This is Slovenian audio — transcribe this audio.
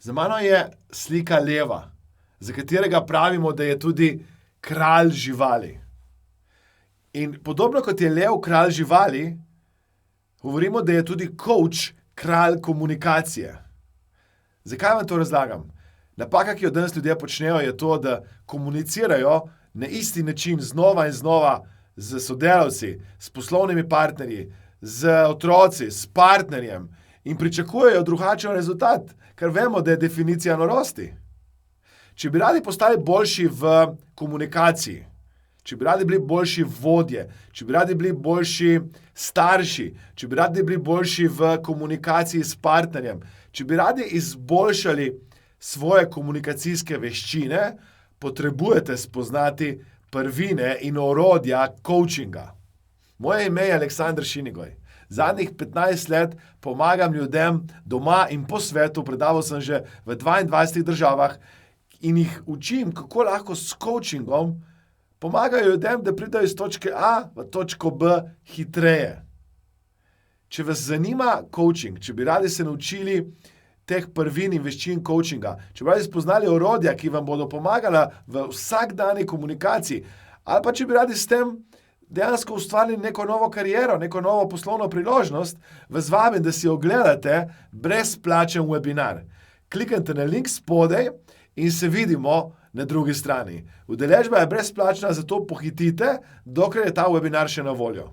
Za mano je slika leva, za katerega pravimo, da je tudi kralj živali. In podobno kot je lev kralj živali, govorimo, da je tudi coach kralj komunikacije. Zakaj vam to razlagam? Napaka, ki jo danes ljudje počnejo, je to, da komunicirajo na isti način znova in znova z sodelavci, s poslovnimi partnerji, z otroci, s partnerjem in pričakujejo drugačen rezultat, ker vemo, da je definicija norosti. Če bi radi postali boljši v komunikaciji, če bi radi bili boljši vodje, če bi radi bili boljši starši, če bi radi bili boljši v komunikaciji s partnerjem, če bi radi izboljšali svoje komunikacijske veščine, potrebujete spoznati prvine in orodja coachinga. Moje ime je Aleksander Šinigoj. Zadnjih 15 let pomagam ljudem doma in po svetu, predaval sem že v 22 državah in jih učim, kako lahko s coachingom pomagajo ljudem, da pridejo iz točke A v točko B hitreje. Če vas zanima coaching, če bi radi se naučili teh prvin in veščin coachinga, če bi radi spoznali orodja, ki vam bodo pomagala v vsakdanji komunikaciji, ali pa če bi radi s tem dejansko ustvarili neko novo kariero, neko novo poslovno priložnost, vas vabim, da si ogledate brezplačen webinar. Kliknite na link spodaj in se vidimo na drugi strani. Udeležba je brezplačna, zato pohitite, dokler je ta webinar še na voljo.